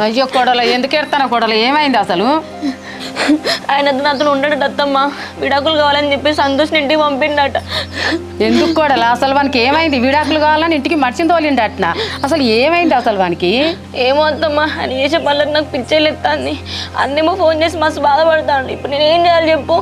అయ్యో కొడల ఎందుకు ఎడతాను కొడల ఏమైంది అసలు? ఆయన అతను ఉండడట అత్తమ్మ, విడాకులు కావాలని చెప్పి సంతోష్ ఇంటికి పంపిండట. ఎందుకు కొడల అసలు వానికి ఏమైంది? విడాకులు కావాలని ఇంటికి మర్చిని తోలిండి అట్నా? అసలు ఏమైంది అసలు వానికి? ఏమో అత్తమ్మ, ఆయన చేసే పనులకు నాకు పిచ్చేలు ఎత్తాంది. అన్నేమో ఫోన్ చేసి మస్తు బాధపడతాను. ఇప్పుడు నేనేం చేయాలి చెప్పు?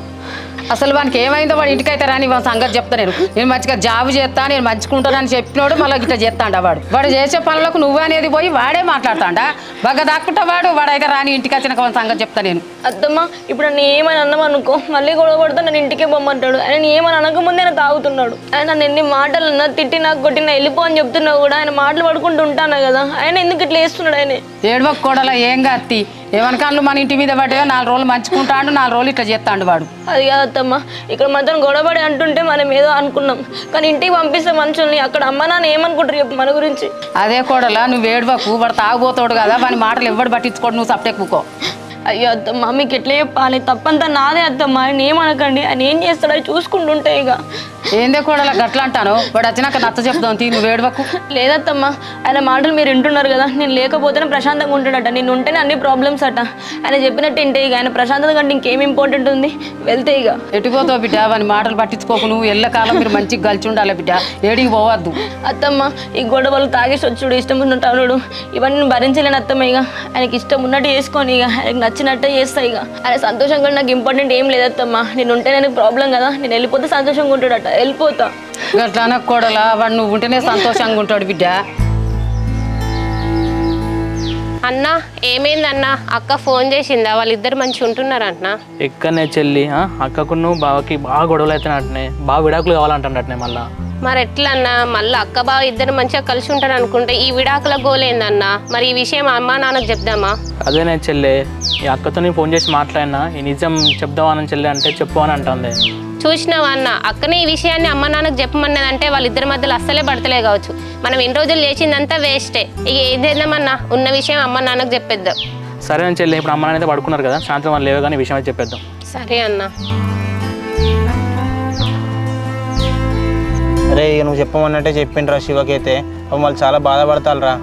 అసలు వానికి ఏమైందో వాడు ఇంటికైతే రాని వాడి సంగతి చెప్తా. నేను మంచిగా జాబు చేస్తా, నేను మంచుకుంటానని చెప్పినోడు మళ్ళీ ఇట్లా చేస్తాడా? వాడు చేసే పనులకు నువ్వు అనేది పోయి వాడే మాట్లాడతాడా? బాగా దాక్కుంటా వాడైతే రాని ఇంటికి వచ్చిన వాడి సంగతి చెప్తా నేను. అత్తమ్మ, ఇప్పుడు నన్ను ఏమని అన్నామనుకో మళ్ళీ గొడవ పడతా, నన్ను ఇంటికే పొమ్మంటాడు. ఆయన ఏమని అనకముందే ఆయన తాగుతున్నాడు. ఆయన నన్ను ఎన్ని మాటలు అన్నా, తిట్టినా కొట్టినా వెళ్ళిపో అని చెప్తున్నా కూడా ఆయన మాటలు పడుకుంటూ ఉంటాను కదా. ఆయన ఎందుకు ఇట్లా వేస్తున్నాడు? ఆయన ఏడవకు కొడల, ఏం కత్తి ఏమనకాళ్ళు మన ఇంటి మీద పడ్డా 4 రోజులు మంచుకుంటాడు, 4 రోజులు ఇట్లా చేస్తాడు వాడు. అది కాదత్తమ్మ, ఇక్కడ మాత్రం గొడవపడి అంటుంటే మనం ఏదో అనుకున్నాం, కానీ ఇంటికి పంపిస్తే మనుషుల్ని అక్కడ అమ్మ నాన్న ఏమనుకుంటారు చెప్పు మన గురించి? అదే కొడల, నువ్వు ఏడవకు, వాడు తాగుపోతాడు కదా, వాని మాటలు ఎవడు పట్టించుకోడు, నువ్వు సప్టెక్కుకో. అయ్యో అత్తమ్మ, మీకు ఎట్లా చెప్పాలి? తప్పంతా నాదే అత్తమ్మ, ఆయన ఏమనకండి. ఆయన ఏం చేస్తాడో అది చూసుకుంటుంటే ఇక. ఏందే కూడా గట్లా అంటాను? వాడు వచ్చినాక నచ్చ చెప్దాం తీ, నువ్వు ఏడవకు. లేదత్తమ్మ, ఆయన మాటలు మీరు వింటున్నారు కదా, నేను లేకపోతేనే ప్రశాంతంగా ఉంటాడట, నేను ఉంటేనే అన్ని ప్రాబ్లమ్స్ అట. ఆయన చెప్పినట్టు ఇంటే ఇక ఆయన ప్రశాంతత కంటే ఇంకేం ఇంపార్టెంట్ ఉంది? వెళ్తే ఇక. ఎటుపోతావు బిడ్డ, వాని మాటలు పట్టించుకోకు, నువ్వు ఎల్లకాలం మీరు మంచిగా కలిసి ఉండాలి బిడ్డ, ఏడికి పోవద్దు. అత్తమ్మ, ఈ గొడవలు తాగేసి వచ్చుడు, ఇష్టం ఉన్నట్టు అనుడు, ఇవన్నీ భరించలేను అత్తమ్మ. ఇక ఆయనకి ఇష్టం ఉన్నట్టు చేసుకొని ఇక ఆయనకి నచ్చినట్టే చేస్తా. ఇక ఆయన సంతోషంగా నాకు ఇంపార్టెంట్ ఏం లేదత్తమ్మ. నేను ఉంటే నాకు ప్రాబ్లం కదా, నేను వెళ్ళిపోతే సంతోషంగా ఉంటాడట, వెళ్ళిపోతా. గట్లా అనకూడలా, వాడు నువ్వు ఉంటేనే సంతోషంగా ఉంటాడు బిడ్డ. అన్నా ఏమైందన్నా? అక్క ఫోన్ చేసిందా? వాళ్ళిద్దరు మంచిగా ఉంటున్నారంటనా? ఎక్కడనే చెల్లి, అక్కకు నువ్వు బావకి బాగా గొడవలు అవుతున్నట్టునే, బాగా విడాకులు కావాలంటున్నట్టునే. మళ్ళా మరి ఎట్లా అన్నా? మళ్ళీ అక్క బావ ఇద్దరు మంచిగా కలిసి ఉంటారు అనుకుంటే ఈ విడాకుల గోలేందన్నా? మరి ఈ విషయం అమ్మా నాన్నకు చెప్దామా? అదేనే చెల్లి, ఈ అక్కతో నేను ఫోన్ చేసి మాట్లాడినా, ఈ నిజం చెప్దామని చెల్లి అంటే చెప్పు అని అంటుంది. చూసినావా అన్న, అక్కనే ఈ విషయాన్ని అమ్మ నాన్నకు చెప్పమన్నదంటే వాళ్ళిద్దరి మధ్యలో అస్సలే పడతలే కావచ్చు. మనం ఎన్ని రోజులు చేసిందంతా వేస్టే. ఇక ఏం చేద్దామన్నా, ఉన్న విషయం అమ్మ నాన్నకు చెప్పేద్దాం. సరే అని చెల్లి, ఇప్పుడు అమ్మ నాన్న అయితే పడుకున్నారు కదా, సాయంత్రం వాళ్ళు లేవు కానీ విషయం అయితే చెప్పేద్దాం. సరే అన్న. అరే ఇక నువ్వు చెప్పమన్నట్టే చెప్పిండ్రా శివకి అయితే, వాళ్ళు చాలా బాధపడతారా.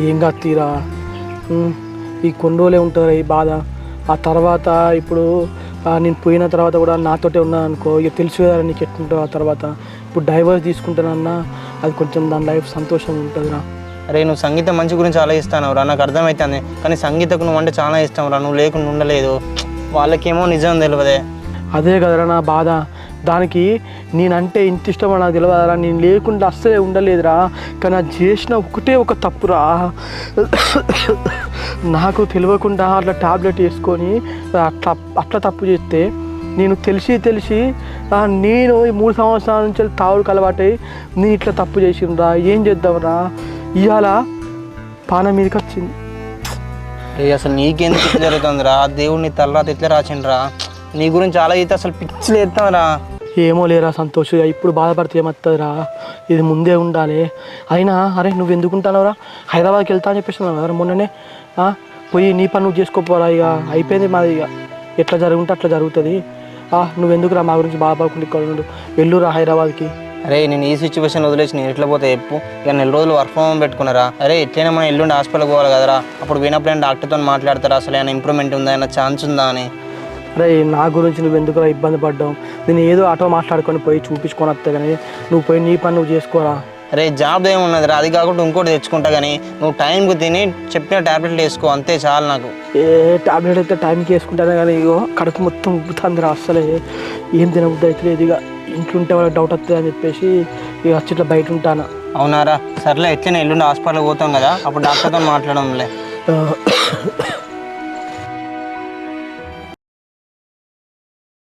ఏం కాదు తీరా, ఈ కొన్ని రోజులే ఉంటారు ఈ బాధ. ఆ తర్వాత ఇప్పుడు నేను పోయిన తర్వాత కూడా నాతోటే ఉన్నాను అనుకో, ఇక తెలుసు కదా నీకు ఎట్లుంటావు. ఆ తర్వాత ఇప్పుడు డైవర్స్ తీసుకుంటానన్నా అది కొంచెం దాని లైఫ్ సంతోషంగా ఉంటుందిరా. అరే నువ్వు సంగీతం మంచి గురించి ఆలోచిస్తావు రా, నాకు అర్థమవుతుంది. కానీ సంగీతకు నువ్వు అంటే చాలా ఇష్టం రా, నువ్వు లేకుండా ఉండలేదు. వాళ్ళకేమో నిజం తెలియదే. అదే కదరా నా బాధ. దానికి నేనంటే ఇంత ఇష్టమో నాకు తెలియదురా, నేను లేకుండా అస్సలే ఉండలేదురా. కానీ అది చేసిన ఒకటే ఒక తప్పురా, నాకు తెలియకుండా అట్లా టాబ్లెట్ వేసుకొని అట్లా తప్పు చేస్తే నేను తెలిసి నేను ఈ 3 సంవత్సరాల నుంచి తాగుడుకు అలవాటై నేను ఇట్లా తప్పు చేసిండ్రా. ఏం చేద్దాంరా, ఇవాళ పానం మీదకి వచ్చింది. అసలు నీకెందుకు ఇట్లా జరుగుతుందిరా? దేవుడిని తలరాత ఎట్లా రాసిండ్రా? నీ గురించి ఆలోచిస్తే అసలు పిచ్చిలు ఎత్తాంరా. ఏమో లేరా సంతోష్, ఇప్పుడు బాధపడితే ఏమవుతుందిరా, ఇది ముందే ఉండాలి. అయినా అరే నువ్వు ఎందుకు ఉంటానవరా, హైదరాబాద్కి వెళ్తా అని చెప్పేస్తున్నావు కదా మొన్ననే. పోయి నీ పని నువ్వు చేసుకోపోరా, ఇక అయిపోయింది మాది. ఇక ఎట్లా జరుగుంటే అట్లా జరుగుతుంది. నువ్వెందుకురా మా గురించి బాధపడకుండా ఇక్కడ ఉండు, వెళ్ళురా హైదరాబాద్కి. అరే నేను ఈ సిచ్యువేషన్ వదిలేసి నేను ఎట్లా పోతే చెప్పు? ఇక 4 రోజులు వర్క్ ఫ్రమ్ హోమ్ పెట్టుకున్నారా. అరే ఎట్లయినా మనం ఎల్లుండి హాస్పిటల్కి పోవాలి కదరా. అప్పుడు పోయినప్పుడు డాక్టర్తో మాట్లాడతారా, అసలు ఏమైనా ఇంప్రూవ్మెంట్ ఉందా, ఏమైనా ఛాన్స్ ఉందా అని. అరే నా గురించి నువ్వు ఎందుకురా ఇబ్బంది పడ్డావు? నేను ఏదో ఆటో మాట్లాడుకొని పోయి చూపించుకొని వస్తే కానీ నువ్వు పోయి నీ పని నువ్వు చేసుకోరా. అరే జాబ్ ఏమున్నదిరా, అది కాకుండా ఇంకోటి తెచ్చుకుంటా. కానీ నువ్వు టైంకి తిని చెప్పిన ట్యాబ్లెట్లు వేసుకో, అంతే చాలు నాకు. ఏ టాబ్లెట్ అయితే టైంకి వేసుకుంటానే కానీ ఇగో కడుపు మొత్తం ఉబ్బుతుందిరా, అస్సలే ఏం తినబుద్ధి అవుతలేదు. ఇక ఇంట్లో ఉంటే వాళ్ళకి డౌట్ వస్తుంది అని చెప్పేసి ఇక వచ్చి ఇట్లా బయట ఉంటాను. అవునారా, సర్లే ఎట్లయినా ఎల్లుండి హాస్పిటల్కి పోతాం కదా, అప్పుడు డాక్టర్తో మాట్లాడంలే.